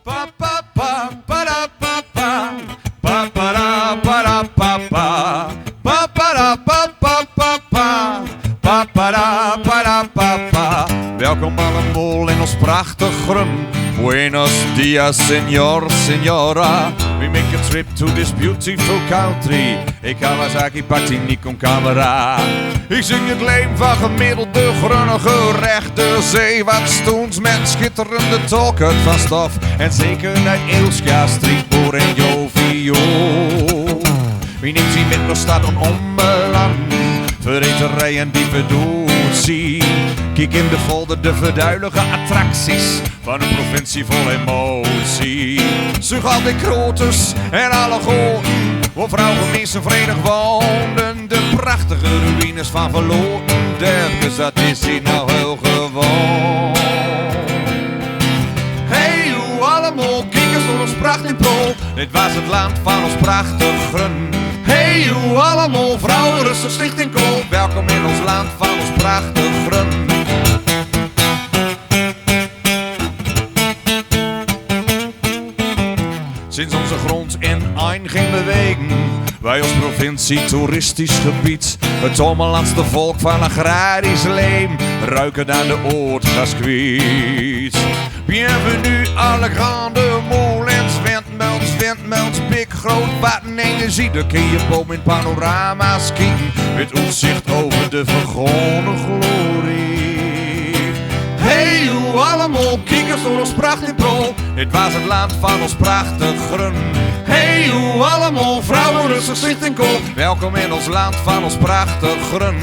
Pa pa pa para pa pa pa para para pa pa pa para pa pa pa pa pa para pa pa. Welkom allemaal in ons prachtig groen. Buenos dias, senor, senora. We make a trip to this beautiful country. Ik Kawasaki Patini con camera. Ik zing het leem van gemiddelde grunnige rechte zee. Wat stoens met schitterende tolken van stof. En zeker uit Eelska, Strietboer en Jovio. Wie neemt sie met naar stad en omland. Verreterij en diepe doorzie. Kijk in de folder de verduidelijke attracties van een provincie vol emotie. Zug al die krotus en alle goden, waar vrouwen mensen verenigd woonden. De prachtige ruïnes van verloren derkens, dat is hier nou heel gewoon. Hey, hoe allemaal kiekers door ons prachtig pro. Dit was het land van ons prachtig grun. Hey, hoe allemaal vrouwen rustig sticht in kool. Welkom in ons land van ons prachtig grun. Sinds onze grond in Ein ging bewegen, wij als provincie toeristisch gebied. Het Ommelandse volk van agrarisch leem, ruiken aan de oortgaskwiet. Bienvenue à la grande molens, windmults, big, groot waterenergie. De kun je boom in panorama's kijken, met uitzicht over de vergroene glorie. Hey, hoe allemaal kiekers door ons prachtig pro. Dit was het land van ons prachtig grun. Hey, hoe allemaal vrouwen rustig zicht en kool. Welkom in ons land van ons prachtig grun.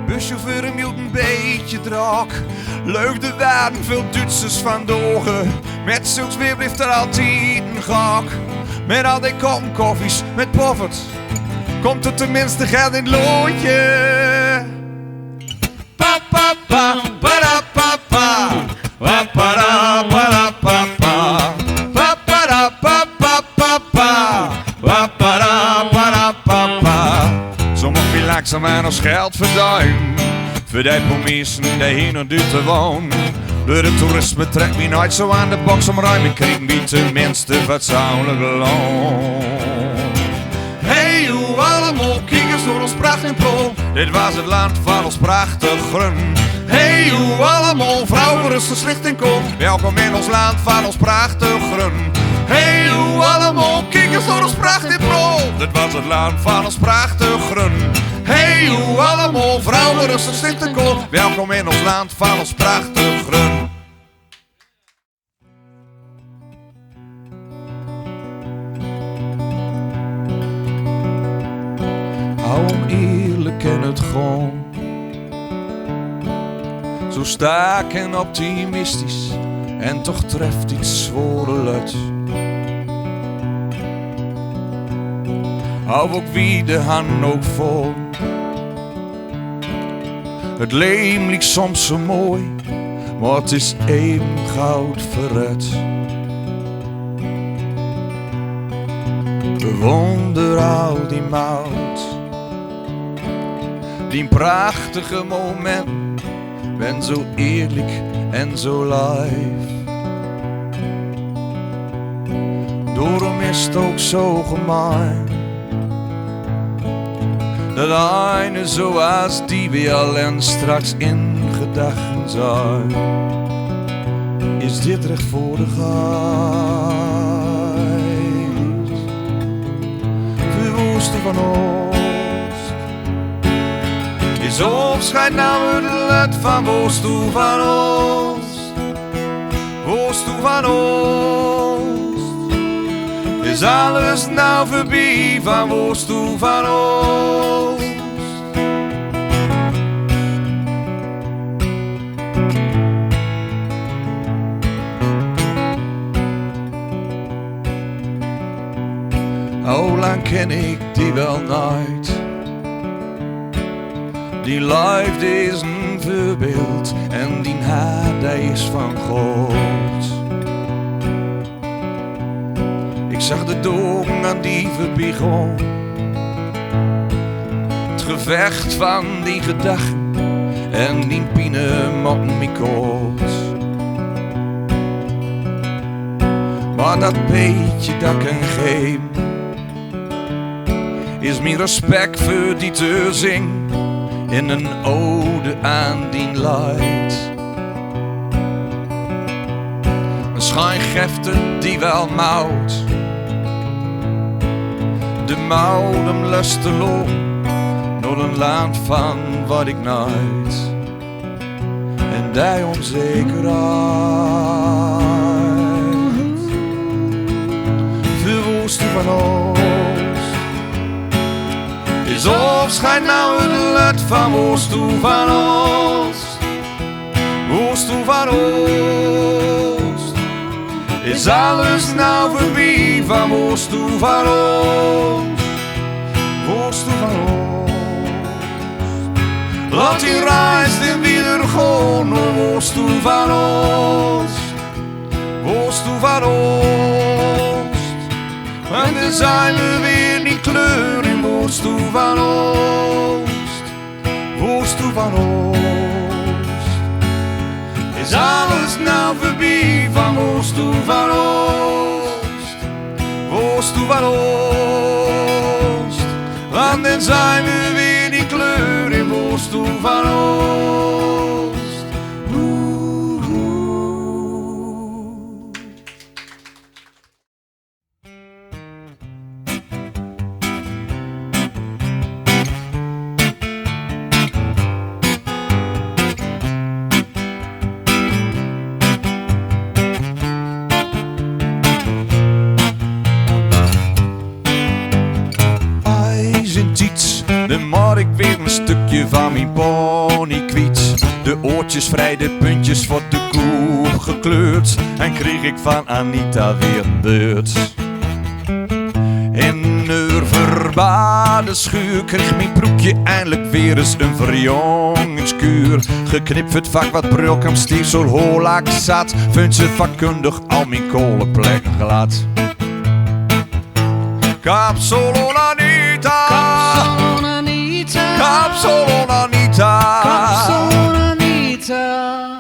Buschauffeur hield een beetje drak. Leugde waren veel Duitsers van de ogen. Met zulks weer blijft er altijd een gak. Met al die koffies met poffert komt er tenminste geld in het loodje. Pa pa pa para pa pa pa para para pa pa pa para pa pa pa pa pa para pa pa. Sommige viel langzaam aan ons geld verduin. Voor die promissen die hier nog duur te wonen. Door het toerisme trekt me nooit zo aan de box om ruim. Ik kreeg me tenminste fatsoenlijk loon. Hey, hoe allemaal kiekers door ons prachtig pro. Dit was het land van ons prachtig grun. Hey, hoe allemaal vrouwen rustig slecht en kool. Welkom in ons land van ons prachtig grun. Hey, hoe allemaal kiekers door ons prachtig pro. Dit was het land van ons prachtig grun. Hey, hoe allemaal vrouwen rustig slecht en kool. Welkom in ons land van ons prachtig grun. Hou eerlijk en het gewoon. Zo sterk en optimistisch. En toch treft iets zworen uit. Hou ook wie de hand ook vol. Het leem lijkt soms zo mooi, maar het is even goud verred. Bewonder al die mout. Die prachtige moment, ben zo eerlijk en zo live. Daarom is het ook zo gemeen, dat eine zoals die we allen straks in gedachten zijn. Is dit rechtvaardigheid? Verwoesten van ons. Is opscheid nou het lot van woest toe van ons? Woest toe van ons? Is alles nou voorbij van woest toe van ons? Hoe lang ken ik die wel nooit? Die liefde is een voorbeeld en die haat is van God. Ik zag de dogen aan die begon. Het gevecht van die gedachten en die pine motten me koud. Maar dat beetje dat ik geef, is mijn respect voor die te zing in een ode aan die leid. Een schijngefte die wel mout, de mout hem lusteloos door een land van wat ik nooit en die onzekerheid. Verwoesten van ons is opschijn nou het let van woest toe van ons. Woest toe van ons is alles nou voorbij van woest toe van ons. Woest toe van ons. Laat die reis en weer gewoon woest toe van ons. Woest toe van ons. En dan zijn we weer die kleur in woest toe van ons. Woest toe van ons. Is alles nou voorbij van woest toe van ons. Woest toe van ons. Want dan zijn we weer die kleur in woest toe van ons. Dan moet ik weer een stukje van mijn pony kwijt. De oortjes vrij, de puntjes voor de koe gekleurd. En kreeg ik van Anita weer een beurt. In de verbade schuur kreeg mijn broekje eindelijk weer eens een verjongingskuur. Geknipt het vak wat brok hem stiefsel holak zat. Vindt ze vakkundig al mijn kolenplekken glad. Kapsalon Anita, Kapsalon Anita, Kapsalon Anita, Kapsalon Anita.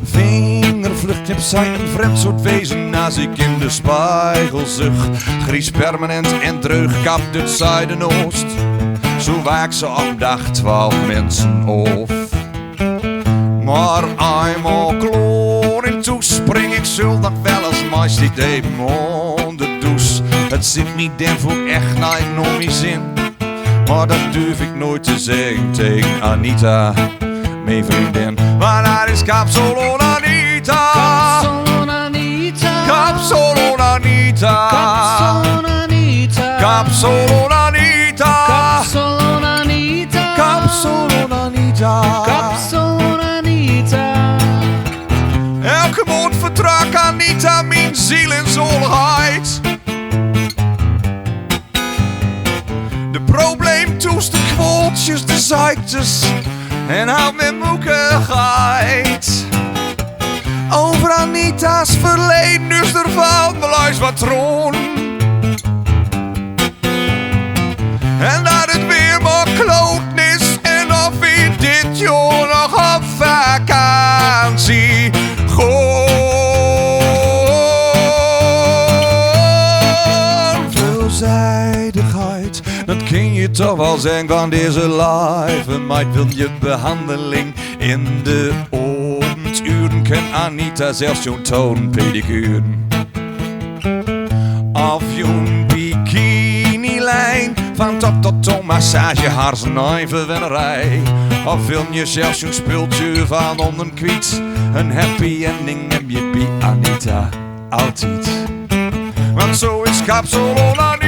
Vingervlucht heb zij een vreemd soort wezen als ik in de spiegel zucht. Gries permanent en dreug kapt het zuiden-oost. Zo waak ze op dag 12 mensen of. Maar eenmaal kloor in toe spring ik zul nog wel eens meest idee onder douche. Het zit niet den voor echt naar nog niet zin. Maar dat durf ik nooit te zeggen tegen Anita, mijn vriendin. Maar daar is Kapsalon Anita, Kapsalon Anita, Kapsalon Anita, Kapsalon Anita, Kapsalon Anita, Kapsalon Anita, Kapsalon Anita, Kapsalon Anita. Elke mond vertrak Anita mijn ziel en zoligheid. De probleemtoes, de kwoltjes, de ziektes en hou met moekigheid. Over Anita's verleden, dus er valt me luis wat troon. En dat het weer maar kloot is en of we dit jaar nog op vakantie gaan. Veelzijdigheid, dat kun je toch wel zeggen van deze live. Een meid wil je behandeling in de ochtenduren. Kan Anita zelfs zo'n toonpedicuren. Of zo'n bikinilijn, van top tot toe massage, haar snuivenwennerij. Of wil je zelfs zo'n speeltje van onder kwiet. Een happy ending heb je bij Anita altijd. Want zo is Kapsalon Anita.